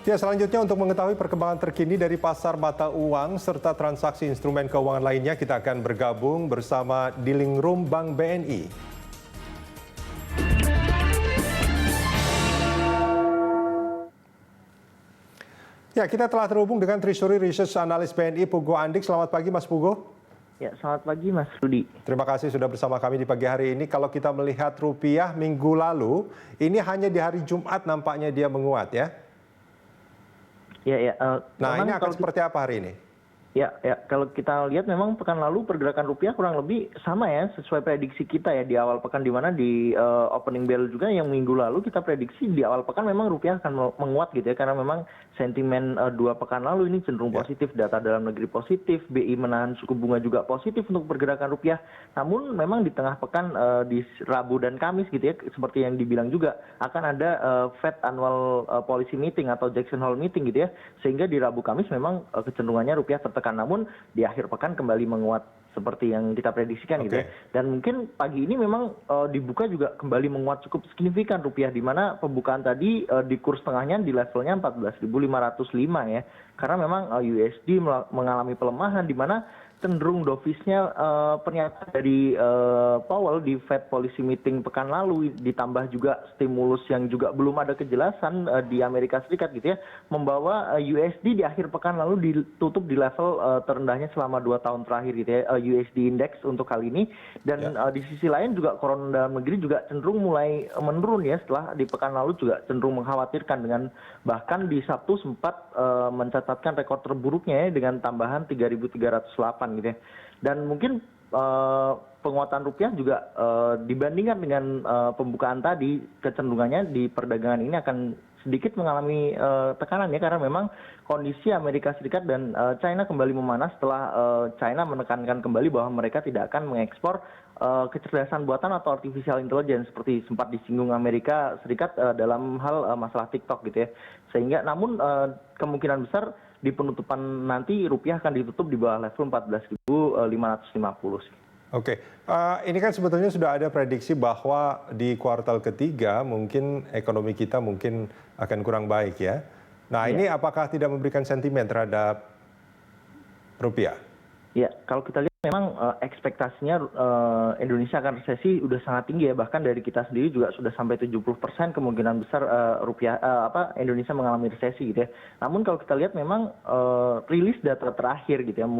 Ya, selanjutnya untuk mengetahui perkembangan terkini dari pasar mata uang serta transaksi instrumen keuangan lainnya, kita akan bergabung bersama Dealing Room Bank BNI. Ya, kita telah terhubung dengan Treasury Research Analyst BNI Pugo Andik. Selamat pagi, Mas Pugo. Ya, selamat pagi Mas Rudi. Terima kasih sudah bersama kami di pagi hari ini. Kalau kita melihat rupiah minggu lalu, ini hanya di hari Jumat nampaknya dia menguat ya. Nah, ini akan seperti apa hari ini? Ya, kalau kita lihat memang pekan lalu pergerakan rupiah kurang lebih sama ya, sesuai prediksi kita ya di awal pekan, di mana di opening bell juga yang minggu lalu kita prediksi di awal pekan memang rupiah akan menguat gitu ya, karena memang sentimen 2 pekan lalu ini cenderung positif, data dalam negeri positif, BI menahan suku bunga juga positif untuk pergerakan rupiah. Namun memang di tengah pekan di Rabu dan Kamis gitu ya, seperti yang dibilang juga akan ada Fed annual policy meeting atau Jackson Hole meeting gitu ya, sehingga di Rabu Kamis memang kecenderungannya rupiah tertekan. Namun di akhir pekan kembali menguat seperti yang kita prediksikan gitu ya. Dan mungkin pagi ini memang dibuka juga kembali menguat cukup signifikan rupiah, di mana pembukaan tadi di kurs tengahnya di levelnya 14.505 ya. Karena memang USD mengalami pelemahan, di mana cenderung dovisnya pernyataan dari Powell di Fed policy meeting pekan lalu, ditambah juga stimulus yang juga belum ada kejelasan di Amerika Serikat gitu ya, membawa USD di akhir pekan lalu ditutup di level terendahnya selama 2 tahun terakhir gitu ya, USD index untuk kali ini. Dan di sisi lain juga koron dalam negeri juga cenderung mulai menurun ya, setelah di pekan lalu juga cenderung mengkhawatirkan, dengan bahkan di Sabtu sempat mencatatkan rekor terburuknya ya, dengan tambahan 3.308 gitu ya. Dan mungkin penguatan rupiah juga dibandingkan dengan pembukaan tadi, kecenderungannya di perdagangan ini akan sedikit mengalami tekanan ya, karena memang kondisi Amerika Serikat dan China kembali memanas setelah China menekankan kembali bahwa mereka tidak akan mengekspor kecerdasan buatan atau artificial intelligence seperti sempat disinggung Amerika Serikat dalam hal masalah TikTok gitu ya. Sehingga namun kemungkinan besar di penutupan nanti rupiah akan ditutup di bawah level 14.550. Oke, ini kan sebetulnya sudah ada prediksi bahwa di kuartal ketiga mungkin ekonomi kita mungkin akan kurang baik ya. Nah, ini apakah tidak memberikan sentimen terhadap rupiah? Ya, kalau kita lihat memang ekspektasinya Indonesia akan resesi udah sangat tinggi ya, bahkan dari kita sendiri juga sudah sampai 70% kemungkinan besar Indonesia mengalami resesi gitu ya. Namun kalau kita lihat memang rilis data terakhir gitu ya,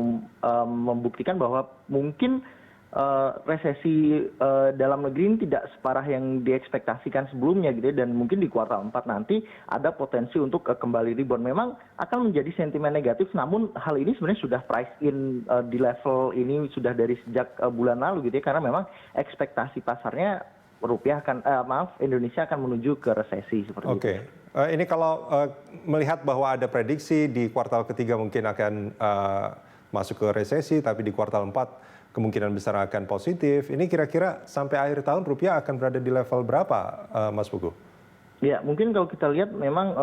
membuktikan bahwa mungkin resesi dalam negeri ini tidak separah yang diekspektasikan sebelumnya gitu ya, dan mungkin di kuartal 4 nanti ada potensi untuk kembali rebound. Memang akan menjadi sentimen negatif, namun hal ini sebenarnya sudah price in di level ini sudah dari sejak bulan lalu gitu ya, karena memang ekspektasi pasarnya Indonesia akan menuju ke resesi seperti itu. Ini kalau melihat bahwa ada prediksi di kuartal ketiga mungkin akan masuk ke resesi, tapi di kuartal 4 kemungkinan besar akan positif. Ini kira-kira sampai akhir tahun rupiah akan berada di level berapa, Mas Pugu? Ya, mungkin kalau kita lihat memang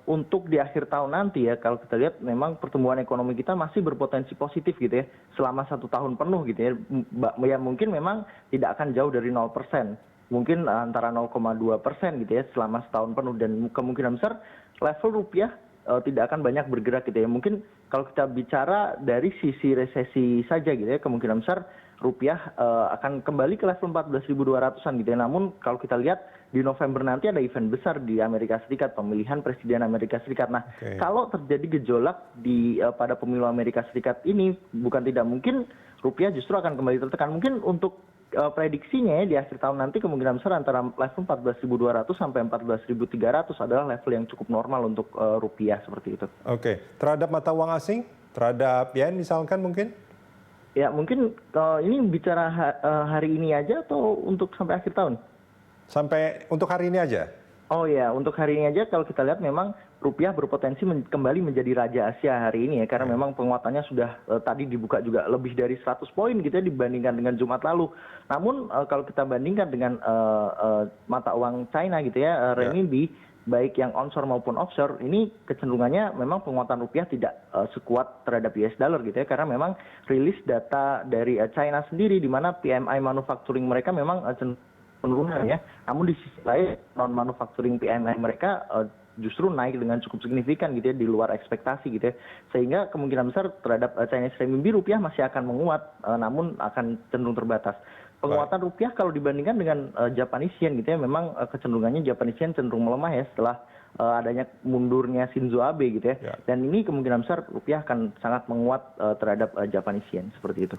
untuk di akhir tahun nanti ya, kalau kita lihat memang pertumbuhan ekonomi kita masih berpotensi positif gitu ya, selama 1 tahun penuh gitu ya. Ya mungkin memang tidak akan jauh dari 0%. Mungkin antara 0,2% gitu ya selama setahun penuh, dan kemungkinan besar level rupiah tidak akan banyak bergerak gitu ya. Mungkin kalau kita bicara dari sisi resesi saja gitu ya, kemungkinan besar rupiah akan kembali ke level 14.200-an gitu ya. Namun kalau kita lihat di November nanti ada event besar di Amerika Serikat, pemilihan presiden Amerika Serikat. Nah, kalau terjadi gejolak pada pemilu Amerika Serikat ini, bukan tidak mungkin rupiah justru akan kembali tertekan. Mungkin untuk prediksinya ya, di akhir tahun nanti kemungkinan besar antara level 14.200 sampai 14.300 adalah level yang cukup normal untuk rupiah seperti itu. Terhadap mata uang asing, terhadap yen misalkan mungkin? Ya, mungkin ini bicara hari ini aja atau untuk sampai akhir tahun? Sampai untuk hari ini aja. Oh ya, untuk hari ini aja kalau kita lihat memang rupiah berpotensi kembali menjadi raja Asia hari ini ya, karena memang penguatannya sudah tadi dibuka juga lebih dari 100 poin gitu ya dibandingkan dengan Jumat lalu. Namun kalau kita bandingkan dengan mata uang China gitu ya, renminbi, baik yang onshore maupun offshore, ini kecenderungannya memang penguatan rupiah tidak sekuat terhadap US dollar gitu ya, karena memang rilis data dari China sendiri, di mana PMI manufacturing mereka memang penurunan ya. Namun di sisi lain non manufacturing PMI mereka justru naik dengan cukup signifikan gitu ya di luar ekspektasi gitu ya. Sehingga kemungkinan besar terhadap Chinese renminbi rupiah masih akan menguat namun akan cenderung terbatas. Penguatan rupiah kalau dibandingkan dengan Japanese yen gitu ya, memang kecenderungannya Japanese yen cenderung melemah ya setelah adanya mundurnya Shinzo Abe gitu ya. Ya. Dan ini kemungkinan besar rupiah akan sangat menguat terhadap Japanese yen seperti itu.